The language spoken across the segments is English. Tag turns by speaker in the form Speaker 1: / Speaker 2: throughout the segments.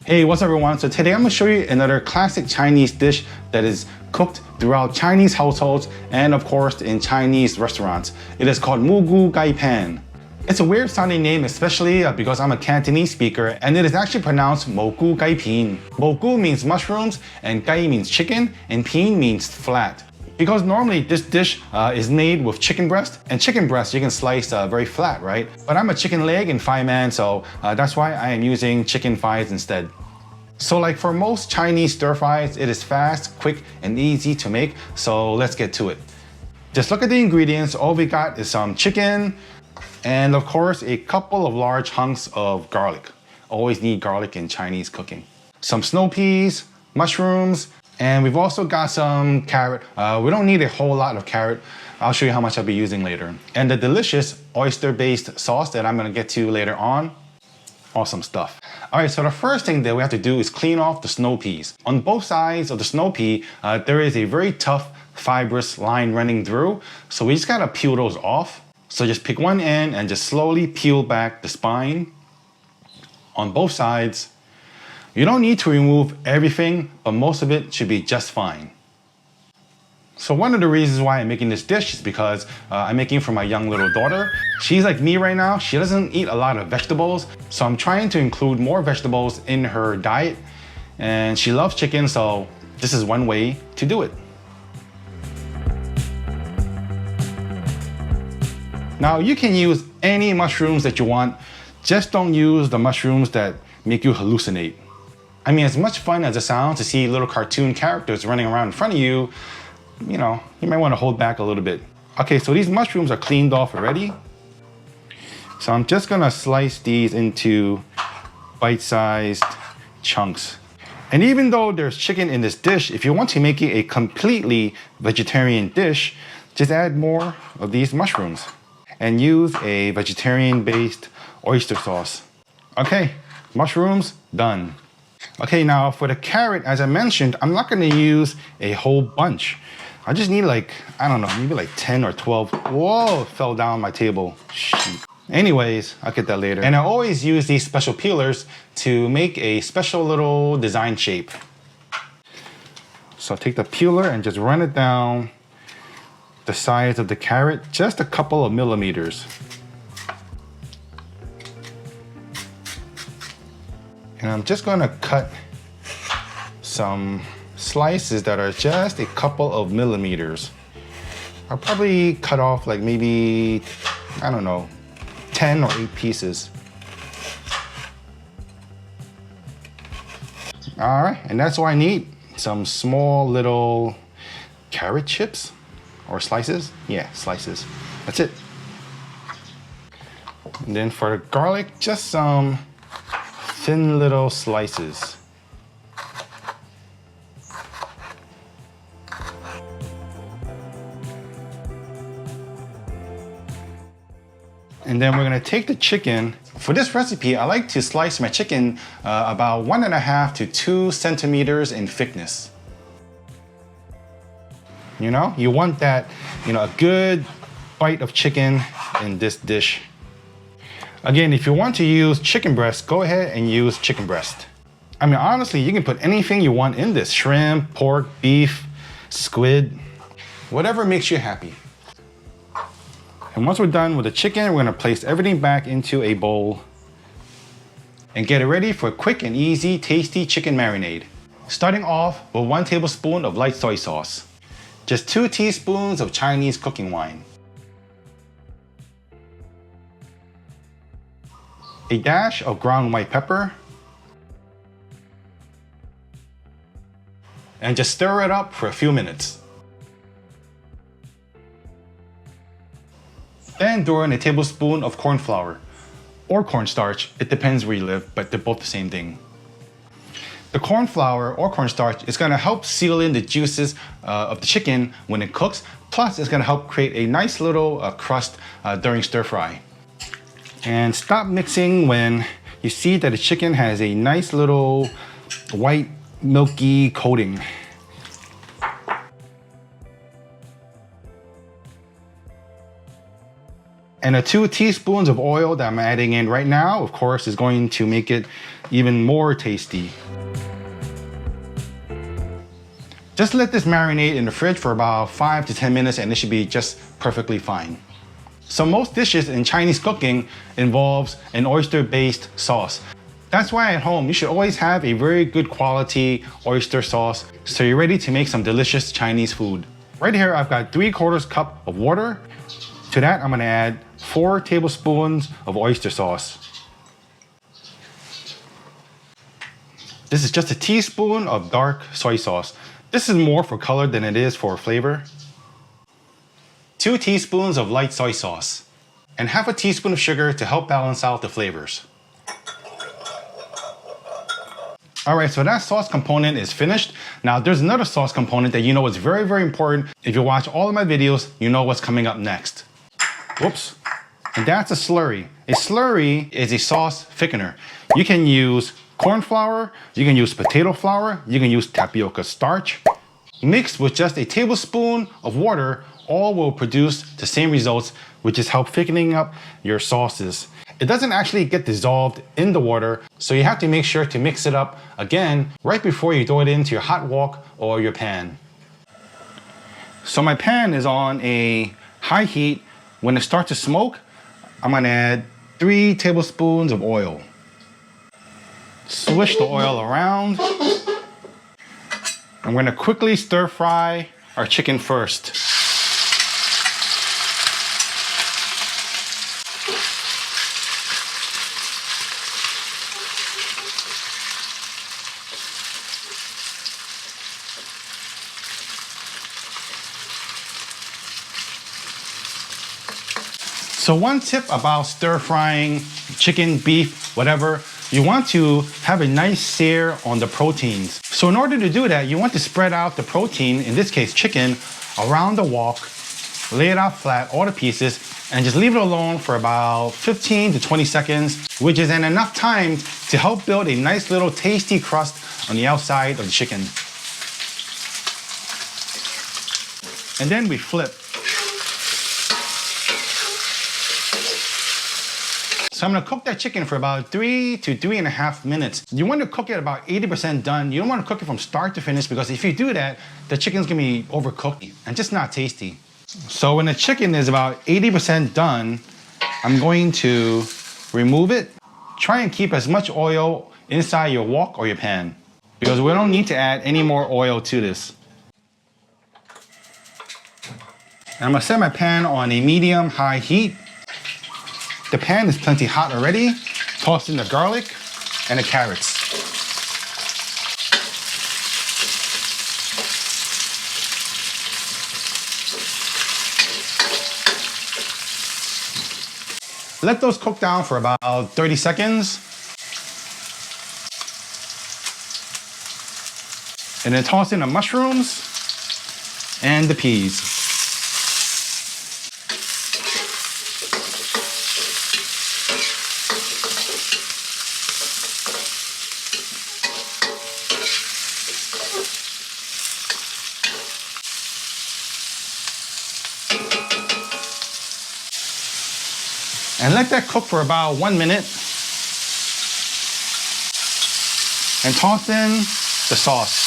Speaker 1: Hey, what's up everyone? So today I'm gonna show you another classic Chinese dish that is cooked throughout Chinese households and of course in Chinese restaurants. It is called Moo Goo Gai Pan. It's a weird sounding name, especially because I'm a Cantonese speaker, and it is actually pronounced Moo Goo Gai Pan. Moo Goo means mushrooms, and Gai means chicken, and Pan means flat. Because normally this dish is made with chicken breast, and chicken breast you can slice very flat, right? But I'm a chicken leg and thigh man, so that's why I am using chicken thighs instead. So like for most Chinese stir fries, it is fast, quick, and easy to make, so let's get to it. Just look at the ingredients. All we got is some chicken, and of course a couple of large hunks of garlic. Always need garlic in Chinese cooking. Some snow peas, mushrooms, and we've also got some carrot. We don't need a whole lot of carrot. I'll show you how much I'll be using later. And the delicious oyster-based sauce that I'm gonna get to later on. Awesome stuff. All right, so the first thing that we have to do is clean off the snow peas. On both sides of the snow pea, there is a very tough, fibrous line running through. So we just gotta peel those off. So just pick one end and just slowly peel back the spine on both sides. You don't need to remove everything, but most of it should be just fine. So one of the reasons why I'm making this dish is because I'm making it for my young little daughter. She's like me right now. She doesn't eat a lot of vegetables, so I'm trying to include more vegetables in her diet. And she loves chicken, so this is one way to do it. Now you can use any mushrooms that you want, just don't use the mushrooms that make you hallucinate. I mean, as much fun as it sounds to see little cartoon characters running around in front of you, you know, you might want to hold back a little bit. Okay, so these mushrooms are cleaned off already. So I'm just gonna slice these into bite-sized chunks. And even though there's chicken in this dish, if you want to make it a completely vegetarian dish, just add more of these mushrooms and use a vegetarian-based oyster sauce. Okay, mushrooms, done. Okay, now for the carrot, as I mentioned, I'm not gonna use a whole bunch. I just need like, I don't know, maybe like 10 or 12. Whoa, it fell down my table. Shoot. Anyways, I'll get that later. And I always use these special peelers to make a special little design shape. So I'll take the peeler and just run it down the sides of the carrot, just a couple of millimeters. And I'm just gonna cut some slices that are just a couple of millimeters. I'll probably cut off like maybe, I don't know, 10 or 8 pieces. All right, and that's all I need. Some small little carrot chips or slices. Yeah, slices. That's it. And then for the garlic, just some thin little slices. And then we're gonna take the chicken. For this recipe, I like to slice my chicken about 1.5 to 2 centimeters in thickness. You know, you want that, you know, a good bite of chicken in this dish. Again, if you want to use chicken breast, go ahead and use chicken breast. I mean, honestly, you can put anything you want in this. Shrimp, pork, beef, squid, whatever makes you happy. And once we're done with the chicken, we're gonna place everything back into a bowl and get it ready for a quick and easy, tasty chicken marinade. Starting off with 1 tablespoon of light soy sauce, just 2 teaspoons of Chinese cooking wine, a dash of ground white pepper, and just stir it up for a few minutes. Then throw in a tablespoon of corn flour or cornstarch. It depends where you live, but they're both the same thing. The corn flour or cornstarch is gonna help seal in the juices of the chicken when it cooks. Plus, it's gonna help create a nice little crust during stir fry. And stop mixing when you see that the chicken has a nice little white milky coating. And the 2 teaspoons of oil that I'm adding in right now, of course, is going to make it even more tasty. Just let this marinate in the fridge for about 5 to 10 minutes and it should be just perfectly fine. So most dishes in Chinese cooking involves an oyster-based sauce. That's why at home you should always have a very good quality oyster sauce so you're ready to make some delicious Chinese food. Right here I've got 3/4 cup of water. To that I'm gonna add 4 tablespoons of oyster sauce. This is just a teaspoon of dark soy sauce. This is more for color than it is for flavor. 2 teaspoons of light soy sauce. And half a teaspoon of sugar to help balance out the flavors. Alright, so that sauce component is finished. Now there's another sauce component that you know is very, very important. If you watch all of my videos, you know what's coming up next. Whoops. And that's a slurry. A slurry is a sauce thickener. You can use corn flour, you can use potato flour, you can use tapioca starch. Mixed with just a tablespoon of water, all will produce the same results, which is help thickening up your sauces. It doesn't actually get dissolved in the water, so you have to make sure to mix it up again right before you throw it into your hot wok or your pan. So my pan is on a high heat. When it starts to smoke, I'm gonna add 3 tablespoons of oil. Swish the oil around. I'm gonna quickly stir fry our chicken first. So one tip about stir frying chicken, beef, whatever, you want to have a nice sear on the proteins. So in order to do that, you want to spread out the protein, in this case chicken, around the wok, lay it out flat, all the pieces, and just leave it alone for about 15 to 20 seconds, which is enough time to help build a nice little tasty crust on the outside of the chicken. And then we flip. So I'm gonna cook that chicken for about 3 to 3.5 minutes. You want to cook it about 80% done. You don't want to cook it from start to finish because if you do that, the chicken's gonna be overcooked and just not tasty. So when the chicken is about 80% done, I'm going to remove it. Try and keep as much oil inside your wok or your pan because we don't need to add any more oil to this. And I'm gonna set my pan on a medium-high heat. The pan is plenty hot already. Toss in the garlic and the carrots. Let those cook down for about 30 seconds. And then toss in the mushrooms and the peas. And let that cook for about 1 minute. And toss in the sauce.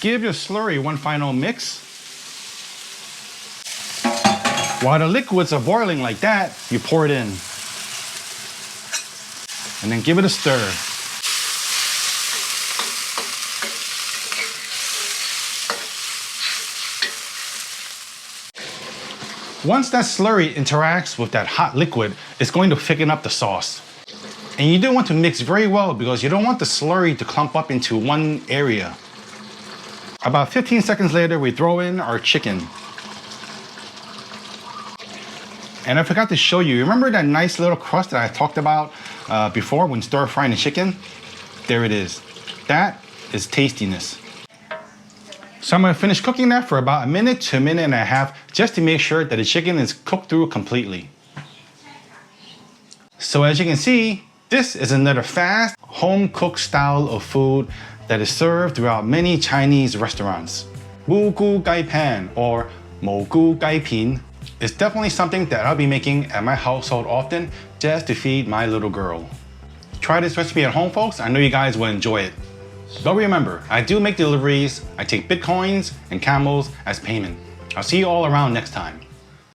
Speaker 1: Give your slurry one final mix. While the liquids are boiling like that, you pour it in. And then give it a stir. Once that slurry interacts with that hot liquid, it's going to thicken up the sauce. And you do want to mix very well because you don't want the slurry to clump up into one area. About 15 seconds later, we throw in our chicken. And I forgot to show you, remember that nice little crust that I talked about before when stir frying the chicken? There it is. That is tastiness. So I'm gonna finish cooking that for about 1 minute to 1.5 minutes just to make sure that the chicken is cooked through completely. So as you can see, This is another fast, home-cooked style of food that is served throughout many Chinese restaurants. Moo Goo Gai Pan, or Moo Goo Gai Pan, is definitely something that I'll be making at my household often just to feed my little girl. Try this recipe at home, folks. I know you guys will enjoy it. But remember, I do make deliveries, I take Bitcoins and Camels as payment. I'll see you all around next time.